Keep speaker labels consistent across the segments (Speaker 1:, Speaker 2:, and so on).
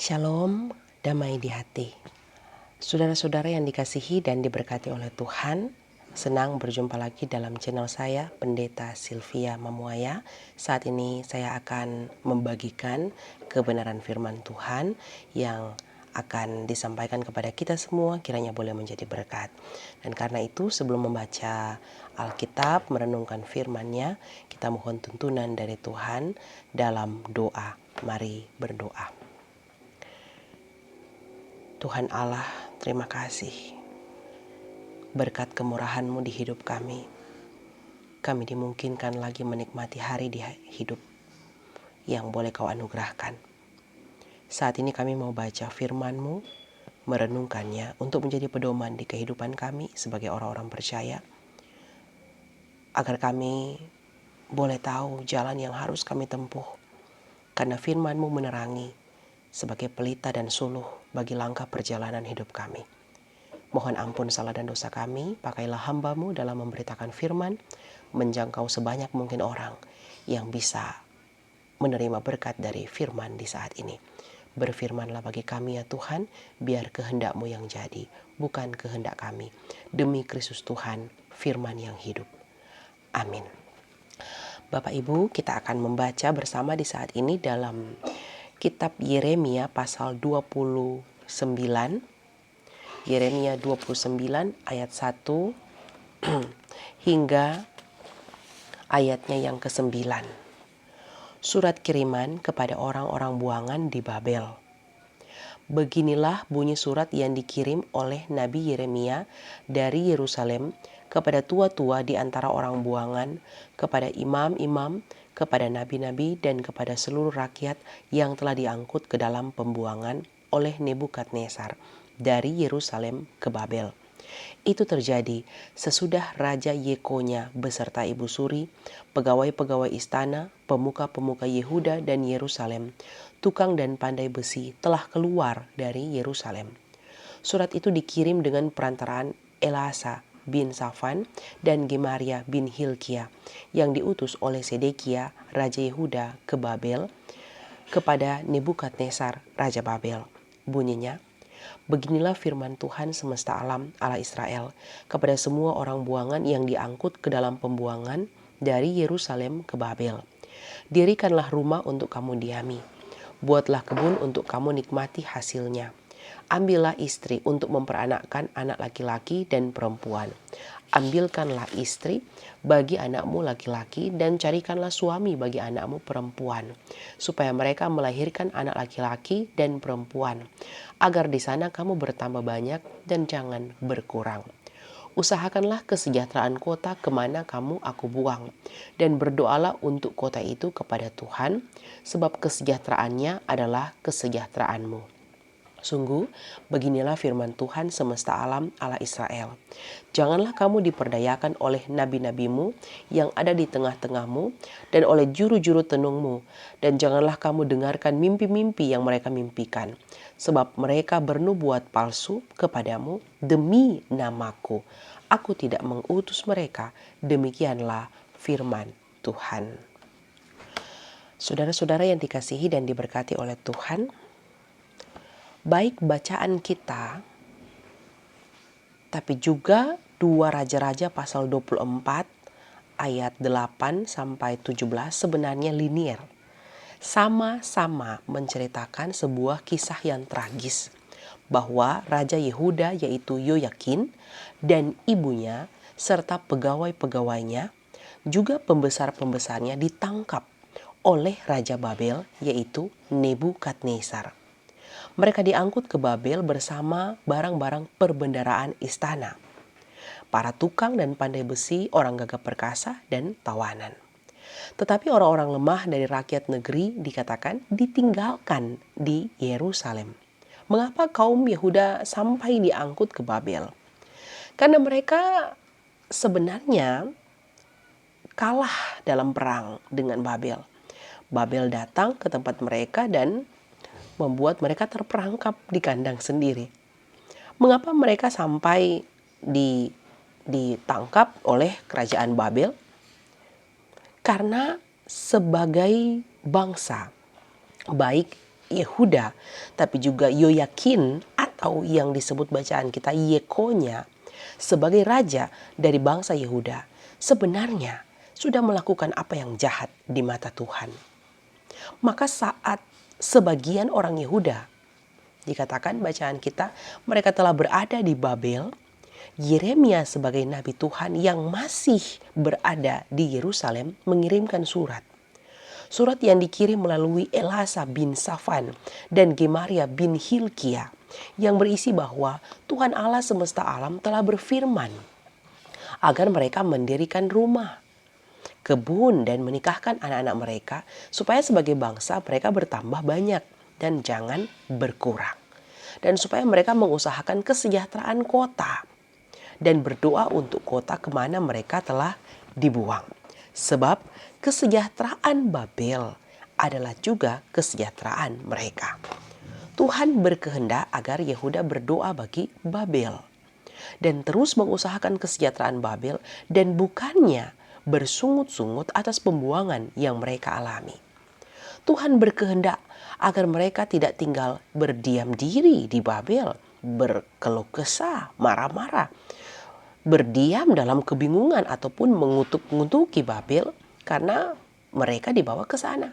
Speaker 1: Shalom, damai di hati. Saudara-saudara yang dikasihi dan diberkati oleh Tuhan, senang berjumpa lagi dalam channel saya, Pendeta Sylvia Mamuaya. Saat ini saya akan membagikan kebenaran firman Tuhan yang akan disampaikan kepada kita semua, kiranya boleh menjadi berkat. Dan karena itu sebelum membaca Alkitab, merenungkan firman-Nya, kita mohon tuntunan dari Tuhan dalam doa. Mari berdoa. Tuhan Allah, terima kasih. Berkat kemurahan-Mu di hidup kami dimungkinkan lagi menikmati hari di hidup yang boleh Kau anugerahkan. Saat ini kami mau baca firman-Mu, merenungkannya untuk menjadi pedoman di kehidupan kami sebagai orang-orang percaya, agar kami boleh tahu jalan yang harus kami tempuh, karena firman-Mu menerangi sebagai pelita dan suluh bagi langkah perjalanan hidup kami. Mohon ampun salah dan dosa kami, pakailah hamba-Mu dalam memberitakan firman, menjangkau sebanyak mungkin orang yang bisa menerima berkat dari firman di saat ini. Berfirmanlah bagi kami ya Tuhan, biar kehendak-Mu yang jadi, bukan kehendak kami. Demi Kristus Tuhan, firman yang hidup. Amin. Bapak Ibu, kita akan membaca bersama di saat ini dalam kitab Yeremia pasal 29, Yeremia 29 ayat 1 hingga ayatnya yang ke-9. Surat kiriman kepada orang-orang buangan di Babel. Beginilah bunyi surat yang dikirim oleh Nabi Yeremia dari Yerusalem kepada tua-tua di antara orang buangan, kepada imam-imam, kepada nabi-nabi, dan kepada seluruh rakyat yang telah diangkut ke dalam pembuangan oleh Nebukadnezar dari Yerusalem ke Babel. Itu terjadi sesudah Raja Yekonya beserta ibu suri, pegawai-pegawai istana, pemuka-pemuka Yehuda dan Yerusalem, tukang dan pandai besi telah keluar dari Yerusalem. Surat itu dikirim dengan perantaraan Elasa bin Safan dan Gemaria bin Hilkia yang diutus oleh Sedekia, Raja Yehuda ke Babel kepada Nebukadnezar, Raja Babel. Bunyinya, beginilah firman Tuhan semesta alam Allah Israel kepada semua orang buangan yang diangkut ke dalam pembuangan dari Yerusalem ke Babel. Dirikanlah rumah untuk kamu diami. Buatlah kebun untuk kamu nikmati hasilnya. Ambillah istri untuk memperanakkan anak laki-laki dan perempuan. Ambilkanlah istri bagi anakmu laki-laki dan carikanlah suami bagi anakmu perempuan, supaya mereka melahirkan anak laki-laki dan perempuan, agar di sana kamu bertambah banyak dan jangan berkurang. Usahakanlah kesejahteraan kota kemana kamu aku buang, dan berdoalah untuk kota itu kepada Tuhan, sebab kesejahteraannya adalah kesejahteraanmu. Sungguh, beginilah firman Tuhan semesta alam Allah Israel. Janganlah kamu diperdayakan oleh nabi-nabimu yang ada di tengah-tengahmu dan oleh juru-juru tenungmu. Dan janganlah kamu dengarkan mimpi-mimpi yang mereka mimpikan. Sebab mereka bernubuat palsu kepadamu demi namaku. Aku tidak mengutus mereka. Demikianlah firman Tuhan. Saudara-saudara yang dikasihi dan diberkati oleh Tuhan, baik bacaan kita, tapi juga 2 Raja-Raja pasal 24 ayat 8 sampai 17 sebenarnya linier. Sama-sama menceritakan sebuah kisah yang tragis, bahwa Raja Yehuda yaitu Yoyakin dan ibunya serta pegawai-pegawainya, juga pembesar-pembesarnya ditangkap oleh Raja Babel yaitu Nebukadnezar. Mereka diangkut ke Babel bersama barang-barang perbendaraan istana, para tukang dan pandai besi, orang gagah perkasa, dan tawanan. Tetapi orang-orang lemah dari rakyat negeri dikatakan ditinggalkan di Yerusalem. Mengapa kaum Yehuda sampai diangkut ke Babel? Karena mereka sebenarnya kalah dalam perang dengan Babel. Babel datang ke tempat mereka dan membuat mereka terperangkap di kandang sendiri. Mengapa mereka sampai ditangkap oleh kerajaan Babel? Karena sebagai bangsa, baik Yehuda, tapi juga Yoyakin atau yang disebut bacaan kita Yekonya sebagai raja dari bangsa Yehuda sebenarnya sudah melakukan apa yang jahat di mata Tuhan. Maka saat sebagian orang Yehuda, dikatakan bacaan kita, mereka telah berada di Babel, Yeremia sebagai nabi Tuhan yang masih berada di Yerusalem mengirimkan surat. Surat yang dikirim melalui Elasa bin Safan dan Gemaria bin Hilkia yang berisi bahwa Tuhan Allah semesta alam telah berfirman agar mereka mendirikan rumah, kebun dan menikahkan anak-anak mereka supaya sebagai bangsa mereka bertambah banyak dan jangan berkurang. Dan supaya mereka mengusahakan kesejahteraan kota dan berdoa untuk kota kemana mereka telah dibuang. Sebab kesejahteraan Babel adalah juga kesejahteraan mereka. Tuhan berkehendak agar Yehuda berdoa bagi Babel dan terus mengusahakan kesejahteraan Babel dan bukannya bersungut-sungut atas pembuangan yang mereka alami. Tuhan berkehendak agar mereka tidak tinggal berdiam diri di Babel, berkeluh kesah, marah-marah, berdiam dalam kebingungan ataupun mengutuk-ngutuki Babel karena mereka dibawa ke sana.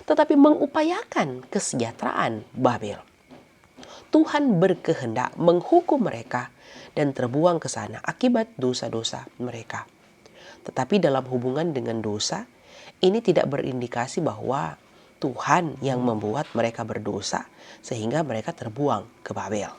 Speaker 1: Tetapi mengupayakan kesejahteraan Babel. Tuhan berkehendak menghukum mereka dan terbuang ke sana akibat dosa-dosa mereka. Tetapi dalam hubungan dengan dosa, ini tidak berindikasi bahwa Tuhan yang membuat mereka berdosa sehingga mereka terbuang ke Babel.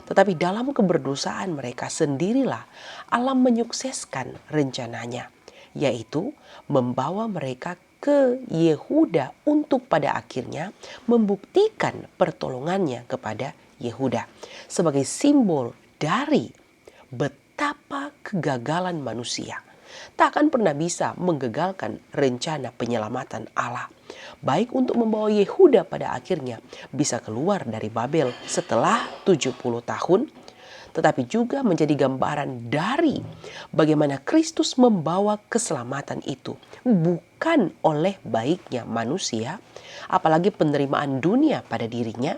Speaker 1: Tetapi dalam keberdosaan mereka sendirilah Allah menyukseskan rencananya, yaitu membawa mereka ke Yehuda untuk pada akhirnya membuktikan pertolongannya kepada Yehuda sebagai simbol dari betapa kegagalan manusia tak akan pernah bisa menggagalkan rencana penyelamatan Allah. Baik untuk membawa Yehuda pada akhirnya bisa keluar dari Babel setelah 70 tahun, tetapi juga menjadi gambaran dari bagaimana Kristus membawa keselamatan itu bukan oleh baiknya manusia, apalagi penerimaan dunia pada dirinya,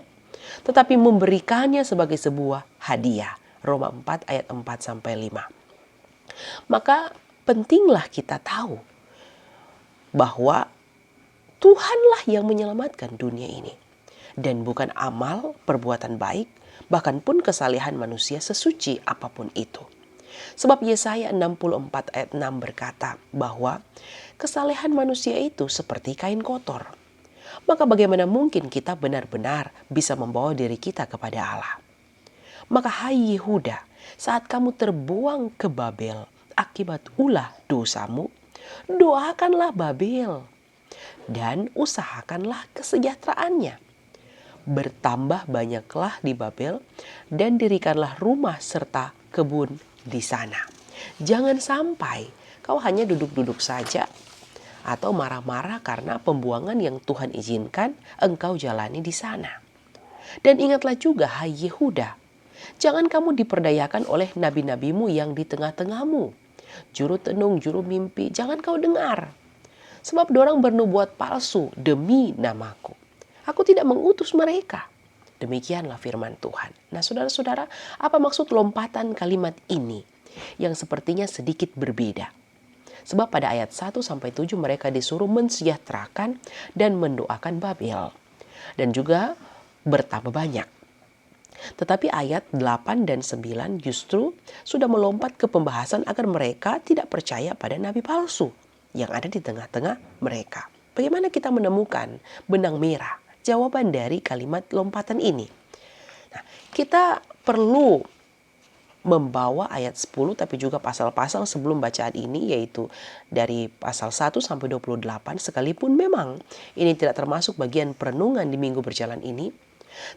Speaker 1: tetapi memberikannya sebagai sebuah hadiah. Roma 4 ayat 4-5. Maka pentinglah kita tahu bahwa Tuhanlah yang menyelamatkan dunia ini. Dan bukan amal perbuatan baik, bahkan pun kesalehan manusia sesuci apapun itu. Sebab Yesaya 64 ayat 6 berkata bahwa kesalehan manusia itu seperti kain kotor. Maka bagaimana mungkin kita benar-benar bisa membawa diri kita kepada Allah? Maka hai Yehuda, saat kamu terbuang ke Babel akibat ulah dosamu, doakanlah Babel dan usahakanlah kesejahteraannya. Bertambah banyaklah di Babel dan dirikanlah rumah serta kebun di sana. Jangan sampai kau hanya duduk-duduk saja atau marah-marah karena pembuangan yang Tuhan izinkan engkau jalani di sana. Dan ingatlah juga hai Yehuda, jangan kamu diperdayakan oleh nabi-nabimu yang di tengah-tengahmu. Juru tenung, juru mimpi, jangan kau dengar. Sebab dorang bernubuat palsu demi namaku. Aku tidak mengutus mereka. Demikianlah firman Tuhan. Nah saudara-saudara, apa maksud lompatan kalimat ini yang sepertinya sedikit berbeda? Sebab pada ayat 1-7 mereka disuruh mensejahterakan dan mendoakan Babel. Dan juga bertambah banyak. Tetapi ayat 8 dan 9 justru sudah melompat ke pembahasan agar mereka tidak percaya pada nabi palsu yang ada di tengah-tengah mereka. Bagaimana kita menemukan benang merah jawaban dari kalimat lompatan ini? Nah, kita perlu membawa ayat 10 tapi juga pasal-pasal sebelum bacaan ini, yaitu dari pasal 1-28, sekalipun memang ini tidak termasuk bagian perenungan di minggu berjalan ini.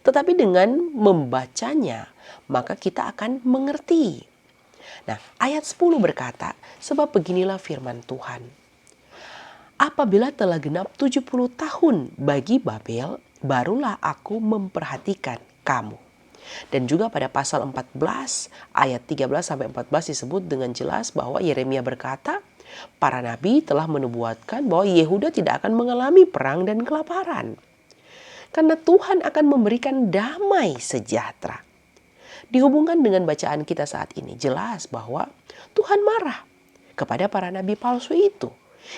Speaker 1: Tetapi dengan membacanya, maka kita akan mengerti. Nah, ayat 10 berkata, sebab beginilah firman Tuhan. Apabila telah genap 70 tahun bagi Babel, barulah aku memperhatikan kamu. Dan juga pada pasal 14 ayat 13-14 disebut dengan jelas bahwa Yeremia berkata, para nabi telah menubuatkan bahwa Yehuda tidak akan mengalami perang dan kelaparan. Karena Tuhan akan memberikan damai sejahtera. Dihubungkan dengan bacaan kita saat ini, jelas bahwa Tuhan marah kepada para nabi palsu itu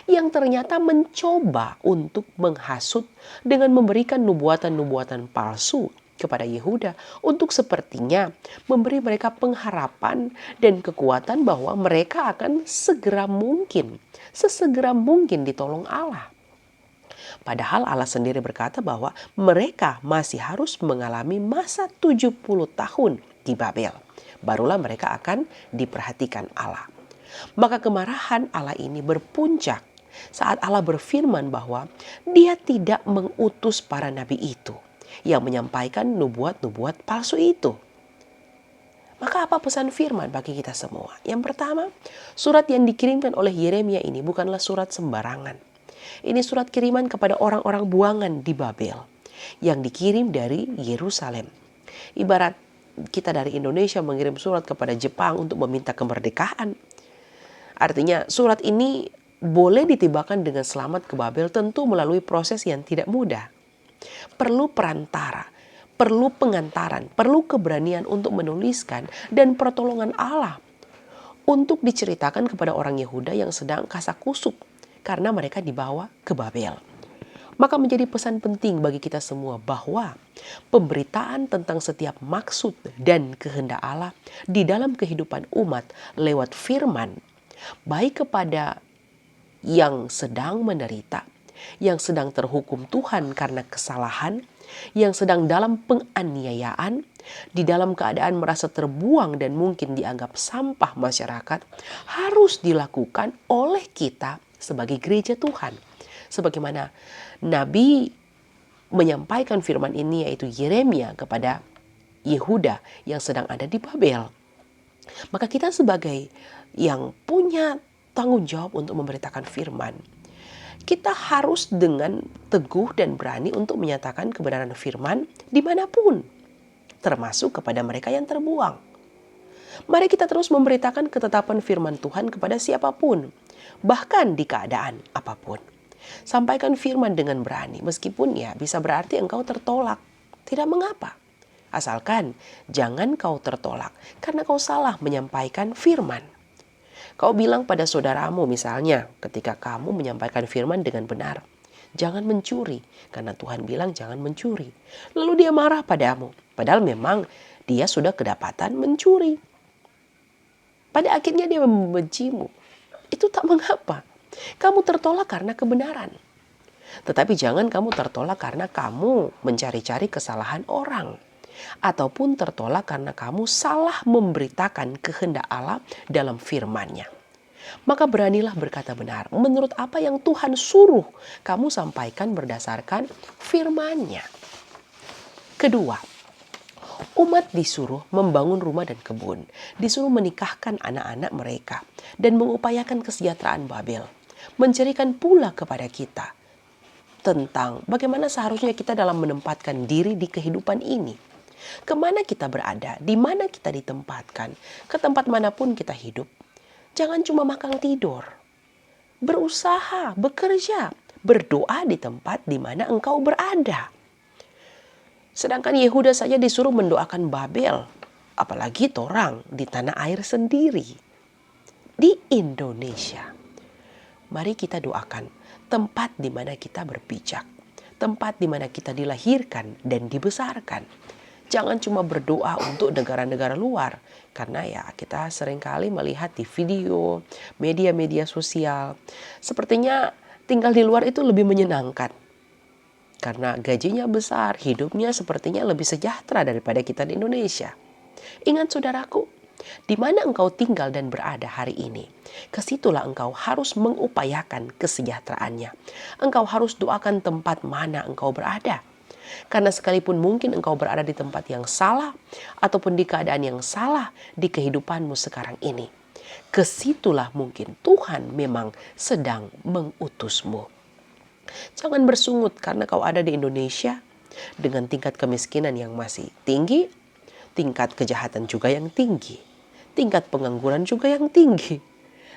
Speaker 1: yang ternyata mencoba untuk menghasut dengan memberikan nubuatan-nubuatan palsu kepada Yehuda untuk sepertinya memberi mereka pengharapan dan kekuatan bahwa mereka akan sesegera mungkin ditolong Allah. Padahal Allah sendiri berkata bahwa mereka masih harus mengalami masa 70 tahun di Babel. Barulah mereka akan diperhatikan Allah. Maka kemarahan Allah ini berpuncak saat Allah berfirman bahwa Dia tidak mengutus para nabi itu yang menyampaikan nubuat-nubuat palsu itu. Maka apa pesan firman bagi kita semua? Yang pertama, surat yang dikirimkan oleh Yeremia ini bukanlah surat sembarangan. Ini surat kiriman kepada orang-orang buangan di Babel yang dikirim dari Yerusalem. Ibarat kita dari Indonesia mengirim surat kepada Jepang untuk meminta kemerdekaan. Artinya surat ini boleh ditibakan dengan selamat ke Babel tentu melalui proses yang tidak mudah. Perlu perantara, perlu pengantaran, perlu keberanian untuk menuliskan dan pertolongan Allah untuk diceritakan kepada orang Yehuda yang sedang kasakusuk karena mereka dibawa ke Babel. Maka menjadi pesan penting bagi kita semua bahwa pemberitaan tentang setiap maksud dan kehendak Allah di dalam kehidupan umat lewat firman, baik kepada yang sedang menderita, yang sedang terhukum Tuhan karena kesalahan, yang sedang dalam penganiayaan, di dalam keadaan merasa terbuang dan mungkin dianggap sampah masyarakat, harus dilakukan oleh kita sebagai gereja Tuhan. Sebagaimana Nabi menyampaikan firman ini, yaitu Yeremia, kepada Yehuda yang sedang ada di Babel. Maka kita sebagai yang punya tanggung jawab untuk memberitakan firman, kita harus dengan teguh dan berani untuk menyatakan kebenaran firman dimanapun, termasuk kepada mereka yang terbuang. Mari kita terus memberitakan ketetapan firman Tuhan kepada siapapun, bahkan di keadaan apapun. Sampaikan firman dengan berani, meskipun ya bisa berarti engkau tertolak. Tidak mengapa. Asalkan jangan kau tertolak karena kau salah menyampaikan firman. Kau bilang pada saudaramu misalnya ketika kamu menyampaikan firman dengan benar, jangan mencuri karena Tuhan bilang jangan mencuri. Lalu dia marah padamu, padahal memang dia sudah kedapatan mencuri. Pada akhirnya dia membencimu. Itu tak mengapa. Kamu tertolak karena kebenaran. Tetapi jangan kamu tertolak karena kamu mencari-cari kesalahan orang. Ataupun tertolak karena kamu salah memberitakan kehendak Allah dalam firman-Nya. Maka beranilah berkata benar menurut apa yang Tuhan suruh kamu sampaikan berdasarkan firman-Nya. Kedua, umat disuruh membangun rumah dan kebun, disuruh menikahkan anak-anak mereka, dan mengupayakan kesejahteraan Babel. Mencerikan pula kepada kita tentang bagaimana seharusnya kita dalam menempatkan diri di kehidupan ini. Kemana kita berada, di mana kita ditempatkan, ke tempat manapun kita hidup. Jangan cuma makan tidur. Berusaha, bekerja, berdoa di tempat di mana engkau berada. Sedangkan Yehuda saja disuruh mendoakan Babel, apalagi torang di tanah air sendiri, di Indonesia. Mari kita doakan tempat di mana kita berpijak, tempat di mana kita dilahirkan dan dibesarkan. Jangan cuma berdoa untuk negara-negara luar, karena ya kita seringkali melihat di video, media-media sosial, sepertinya tinggal di luar itu lebih menyenangkan. Karena gajinya besar, hidupnya sepertinya lebih sejahtera daripada kita di Indonesia. Ingat saudaraku, di mana engkau tinggal dan berada hari ini, kesitulah engkau harus mengupayakan kesejahteraannya. Engkau harus doakan tempat mana engkau berada. Karena sekalipun mungkin engkau berada di tempat yang salah, ataupun di keadaan yang salah di kehidupanmu sekarang ini, kesitulah mungkin Tuhan memang sedang mengutusmu. Jangan bersungut karena kau ada di Indonesia dengan tingkat kemiskinan yang masih tinggi, tingkat kejahatan juga yang tinggi, tingkat pengangguran juga yang tinggi.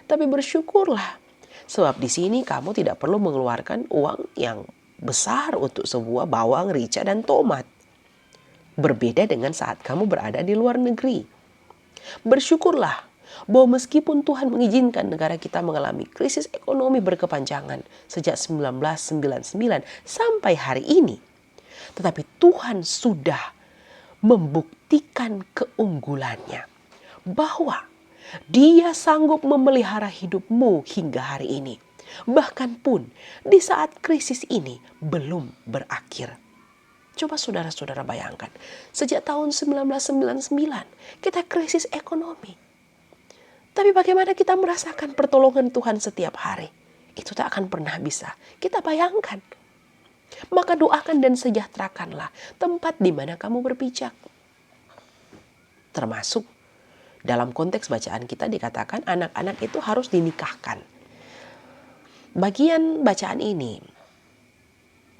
Speaker 1: Tapi bersyukurlah, sebab di sini kamu tidak perlu mengeluarkan uang yang besar untuk sebuah bawang, rica, dan tomat. Berbeda dengan saat kamu berada di luar negeri. Bersyukurlah bahwa meskipun Tuhan mengizinkan negara kita mengalami krisis ekonomi berkepanjangan sejak 1999 sampai hari ini, tetapi Tuhan sudah membuktikan keunggulannya, bahwa Dia sanggup memelihara hidupmu hingga hari ini. Bahkan pun di saat krisis ini belum berakhir. Coba saudara-saudara bayangkan, sejak tahun 1999 kita krisis ekonomi. Tapi bagaimana kita merasakan pertolongan Tuhan setiap hari? Itu tak akan pernah bisa kita bayangkan. Maka doakan dan sejahterakanlah tempat di mana kamu berpijak. Termasuk dalam konteks bacaan kita dikatakan anak-anak itu harus dinikahkan. Bagian bacaan ini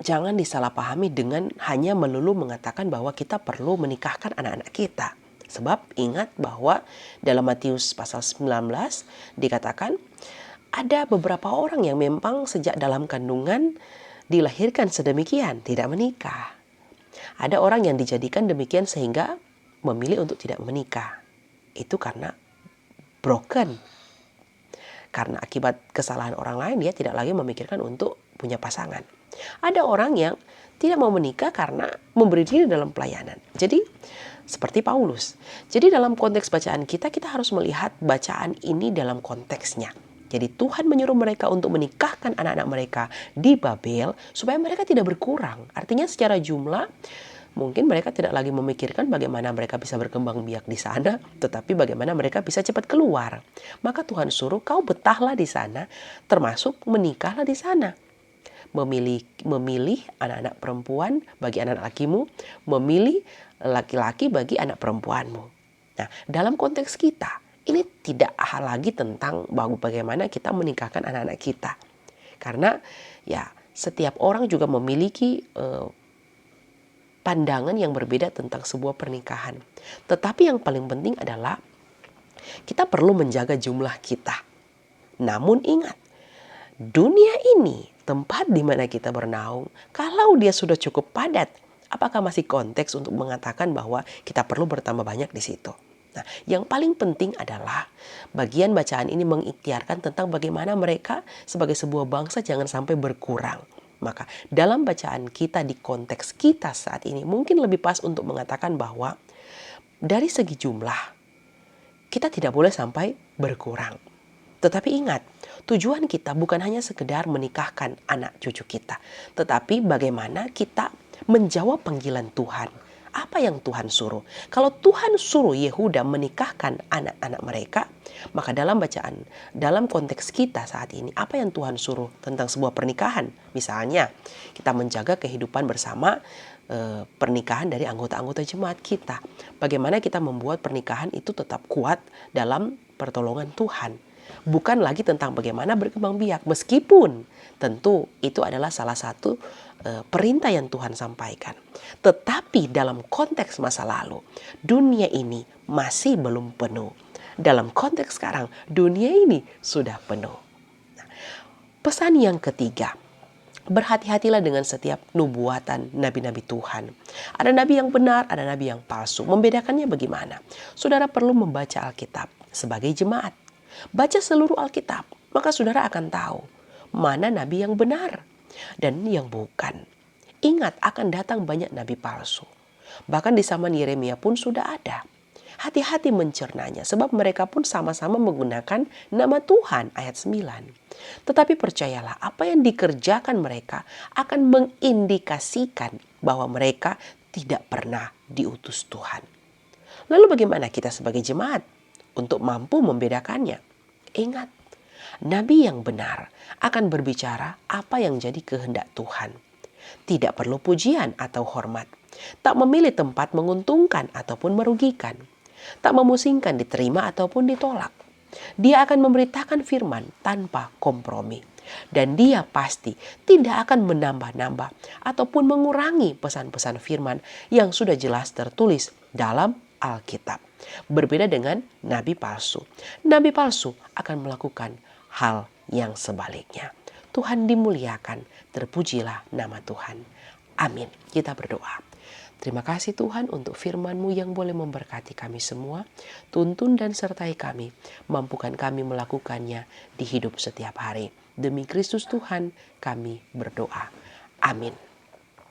Speaker 1: jangan disalahpahami dengan hanya melulu mengatakan bahwa kita perlu menikahkan anak-anak kita. Sebab ingat bahwa dalam Matius pasal 19 dikatakan ada beberapa orang yang memang sejak dalam kandungan dilahirkan sedemikian, tidak menikah. Ada orang yang dijadikan demikian sehingga memilih untuk tidak menikah. Itu karena broken. Karena akibat kesalahan orang lain dia tidak lagi memikirkan untuk punya pasangan. Ada orang yang tidak mau menikah karena memberi diri dalam pelayanan. Jadi seperti Paulus. Jadi dalam konteks bacaan kita harus melihat bacaan ini dalam konteksnya. Jadi Tuhan menyuruh mereka untuk menikahkan anak-anak mereka di Babel supaya mereka tidak berkurang. Artinya secara jumlah mungkin mereka tidak lagi memikirkan bagaimana mereka bisa berkembang biak di sana, tetapi bagaimana mereka bisa cepat keluar. Maka Tuhan suruh kau betahlah di sana, termasuk menikahlah di sana. Memilih anak-anak perempuan bagi anak lakimu, memilih laki-laki bagi anak perempuanmu. Nah, dalam konteks kita, ini tidak hal lagi tentang bagaimana kita menikahkan anak-anak kita. Karena ya setiap orang juga memiliki pandangan yang berbeda tentang sebuah pernikahan. Tetapi yang paling penting adalah kita perlu menjaga jumlah kita. Namun ingat, dunia ini, tempat di mana kita bernaung, kalau dia sudah cukup padat, apakah masih konteks untuk mengatakan bahwa kita perlu bertambah banyak di situ? Nah, yang paling penting adalah bagian bacaan ini mengikhtiarkan tentang bagaimana mereka sebagai sebuah bangsa jangan sampai berkurang. Maka dalam bacaan kita di konteks kita saat ini mungkin lebih pas untuk mengatakan bahwa dari segi jumlah kita tidak boleh sampai berkurang. Tetapi ingat, tujuan kita bukan hanya sekedar menikahkan anak cucu kita, tetapi bagaimana kita menjawab panggilan Tuhan. Apa yang Tuhan suruh? Kalau Tuhan suruh Yehuda menikahkan anak-anak mereka, maka dalam bacaan, dalam konteks kita saat ini, apa yang Tuhan suruh tentang sebuah pernikahan? Misalnya, kita menjaga kehidupan bersama pernikahan dari anggota-anggota jemaat kita. Bagaimana kita membuat pernikahan itu tetap kuat dalam pertolongan Tuhan. Bukan lagi tentang bagaimana berkembang biak, meskipun tentu itu adalah salah satu perintah yang Tuhan sampaikan. Tetapi dalam konteks masa lalu, dunia ini masih belum penuh. Dalam konteks sekarang, dunia ini sudah penuh. Nah, pesan yang ketiga, berhati-hatilah dengan setiap nubuatan nabi-nabi Tuhan. Ada nabi yang benar, ada nabi yang palsu. Membedakannya bagaimana? Saudara perlu membaca Alkitab sebagai jemaat. Baca seluruh Alkitab, maka saudara akan tahu mana nabi yang benar dan yang bukan. Ingat, akan datang banyak nabi palsu. Bahkan di zaman Yeremia pun sudah ada. Hati-hati mencernanya, sebab mereka pun sama-sama menggunakan nama Tuhan, ayat 9. Tetapi percayalah, apa yang dikerjakan mereka akan mengindikasikan bahwa mereka tidak pernah diutus Tuhan. Lalu bagaimana kita sebagai jemaat untuk mampu membedakannya? Ingat, nabi yang benar akan berbicara apa yang jadi kehendak Tuhan. Tidak perlu pujian atau hormat. Tak memilih tempat menguntungkan ataupun merugikan. Tak memusingkan diterima ataupun ditolak. Dia akan memberitakan firman tanpa kompromi. Dan dia pasti tidak akan menambah-nambah ataupun mengurangi pesan-pesan firman yang sudah jelas tertulis dalam Alkitab. Berbeda dengan nabi palsu. Nabi palsu akan melakukan hal yang sebaliknya. Tuhan dimuliakan, terpujilah nama Tuhan. Amin. Kita berdoa. Terima kasih Tuhan untuk firman-Mu yang boleh memberkati kami semua. Tuntun dan sertai kami, mampukan kami melakukannya di hidup setiap hari. Demi Kristus Tuhan kami berdoa. Amin.